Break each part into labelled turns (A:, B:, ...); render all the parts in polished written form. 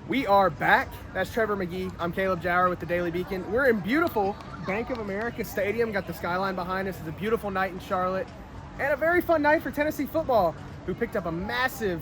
A: We are back. That's Trevor McGee. I'm Caleb Jarreau with the Daily Beacon. We're in beautiful Bank of America Stadium. Got the skyline behind us. It's a beautiful night in Charlotte. And a very fun night for Tennessee football, who picked up a massive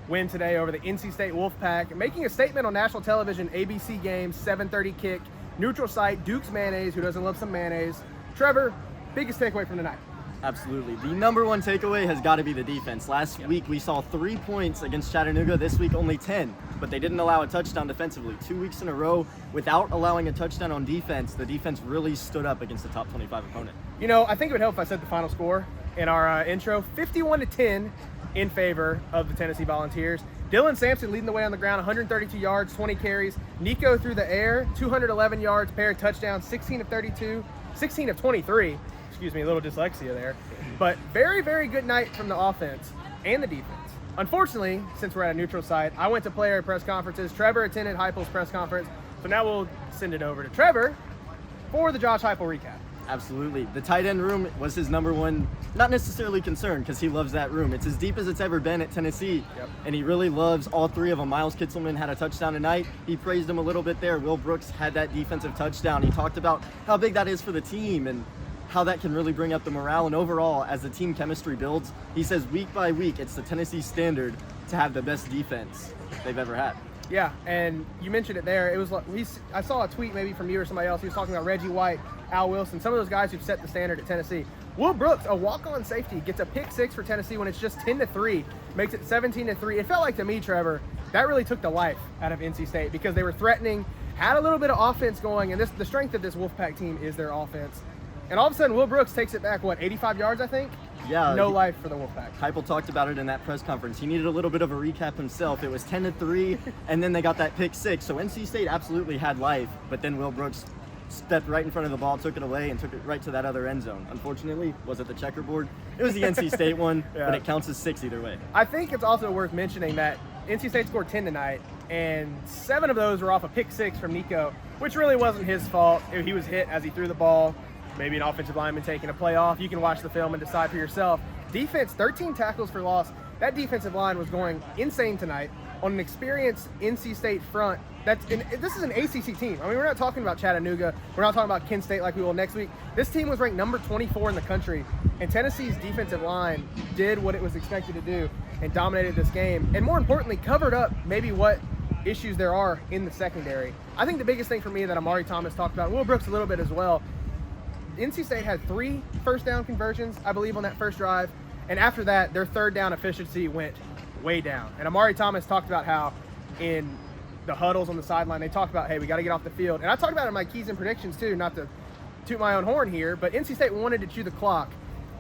A: win today over the NC State Wolfpack, making a statement on national television, ABC game, 7:30 kick, neutral site, Duke's mayonnaise. Who doesn't love some mayonnaise? Trevor, biggest takeaway from tonight?
B: Absolutely. The number one takeaway has got to be the defense. Last week we saw 3 points against Chattanooga. This week only 10, but they didn't allow a touchdown defensively. 2 weeks in a row without allowing a touchdown on defense. The defense really stood up against a top 25 opponent.
A: You know, I think it would help if I said the final score in our intro. 51-10 in favor of the Tennessee Volunteers. Dylan Sampson leading the way on the ground, 132 yards, 20 carries. Nico through the air, 211 yards, pair of touchdowns, 16 of 32, 16 of 23. Excuse me, a little dyslexia there. But very, very good night from the offense and the defense. Unfortunately, since we're at a neutral site, I went to player press conferences. Trevor attended Heupel's press conference. So now we'll send it over to Trevor for the Josh Heupel recap.
B: Absolutely. The tight end room was his number one, not necessarily concern, because he loves that room. It's as deep as it's ever been at Tennessee, and he really loves all three of them. Miles Kitselman had a touchdown tonight. He praised him a little bit there. Will Brooks had that defensive touchdown. He talked about how big that is for the team and how that can really bring up the morale. And overall, as the team chemistry builds, he says week by week, it's the Tennessee standard to have the best defense they've ever had.
A: Yeah, and you mentioned it there. It was like I saw a tweet maybe from you or somebody else. He was talking about Reggie White, Al Wilson, some of those guys who've set the standard at Tennessee. Will Brooks, a walk-on safety, gets a pick six for Tennessee when it's just 10-3, makes it 17-3. It felt like to me, Trevor, that really took the life out of NC State because they were threatening, had a little bit of offense going, and the strength of this Wolfpack team is their offense. And all of a sudden, Will Brooks takes it back, 85 yards, I think?
B: Yeah.
A: No life for the Wolfpack.
B: Heupel talked about it in that press conference. He needed a little bit of a recap himself. It was 10-3, and then they got that pick six. So NC State absolutely had life, but then Will Brooks stepped right in front of the ball, took it away, and took it right to that other end zone. Unfortunately, was it the checkerboard? It was the NC State one, but it counts as 6 either way.
A: I think it's also worth mentioning that NC State scored 10 tonight, and 7 of those were off a pick six from Nico, which really wasn't his fault. He was hit as he threw the ball. Maybe an offensive lineman taking a play off. You can watch the film and decide for yourself. Defense, 13 tackles for loss. That defensive line was going insane tonight on an experienced NC State front. This is an ACC team. I mean, we're not talking about Chattanooga. We're not talking about Kent State like we will next week. This team was ranked number 24 in the country, and Tennessee's defensive line did what it was expected to do and dominated this game, and more importantly, covered up maybe what issues there are in the secondary. I think the biggest thing for me that Amari Thomas talked about, and Will Brooks a little bit as well, NC State had 3 first down conversions, I believe, on that first drive. And after that, their third down efficiency went way down. And Amari Thomas talked about how in the huddles on the sideline, they talked about, hey, we got to get off the field. And I talked about it in my keys and predictions too, not to toot my own horn here, but NC State wanted to chew the clock,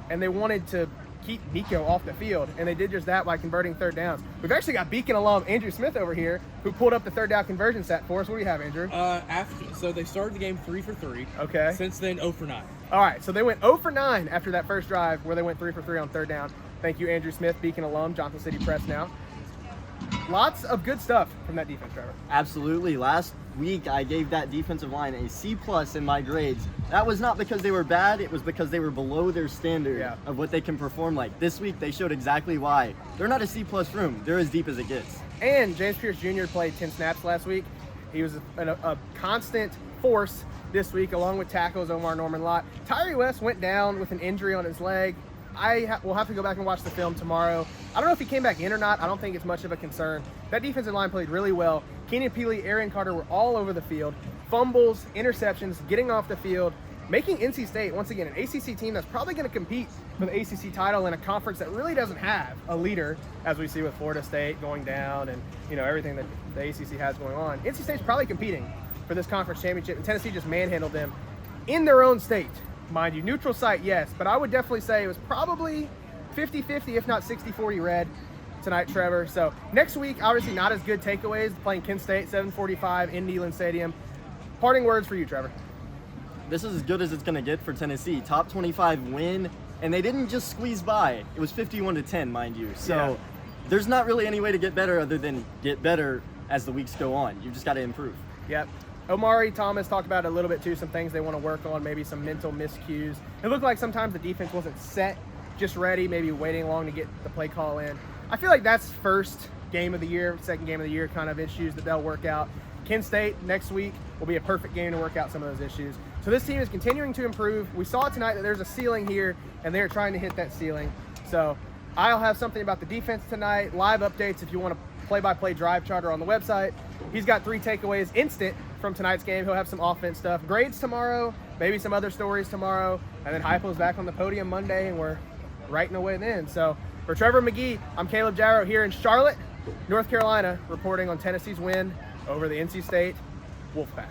A: and they wanted to keep Nico off the field, and they did just that by converting third downs. We've actually got Beacon alum Andrew Smith over here who pulled up the third down conversion stat for us. What do you have, Andrew?
C: So they started the game 3 for 3.
A: Okay.
C: Since then, 0 for 9.
A: All right, so they went 0 for 9 after that first drive where they went 3 for 3 on third down. Thank you, Andrew Smith, Beacon alum, Johnson City Press now. Lots of good stuff from that defense, Trevor.
B: Absolutely. Last week, I gave that defensive line a C+ in my grades. That was not because they were bad. It was because they were below their standard of what they can perform like. This week, they showed exactly why. They're not a C+ room. They're as deep as it gets.
A: And James Pierce Jr. played 10 snaps last week. He was a constant force this week, along with tackles Omar Norman-Lott. Tyree West went down with an injury on his leg. We'll have to go back and watch the film tomorrow. I don't know if he came back in or not. I don't think it's much of a concern. That defensive line played really well. Kenyon Peely, Aaron Carter were all over the field. Fumbles, interceptions, getting off the field, making NC State, once again, an ACC team that's probably going to compete for the ACC title in a conference that really doesn't have a leader, as we see with Florida State going down and everything that the ACC has going on. NC State's probably competing for this conference championship, and Tennessee just manhandled them in their own state. Mind you, neutral site, yes, but I would definitely say it was probably 50-50, if not 60-40 red tonight, Trevor. So next week, obviously not as good takeaways, playing Kent State, 7:45 in Neyland Stadium. Parting words for you, Trevor.
B: This is as good as it's going to get for Tennessee. Top 25 win, and they didn't just squeeze by. It was 51-10, mind you. So there's not really any way to get better other than get better as the weeks go on. You've just got to improve.
A: Yep. Omari Thomas talked about it a little bit too, some things they want to work on, maybe some mental miscues. It looked like sometimes the defense wasn't set, just ready, maybe waiting long to get the play call in. I feel like that's first game of the year, second game of the year kind of issues that they'll work out. Kent State next week will be a perfect game to work out some of those issues. So this team is continuing to improve. We saw tonight that there's a ceiling here, and they're trying to hit that ceiling. So I'll have something about the defense tonight, live updates if you want to play-by-play drive charter on the website. He's got 3 takeaways instant from tonight's game. He'll have some offense stuff. Grades tomorrow, maybe some other stories tomorrow, and then Hypo's back on the podium Monday, and we're writing away then. So for Trevor McGee, I'm Caleb Jarreau here in Charlotte, North Carolina, reporting on Tennessee's win over the NC State Wolfpack.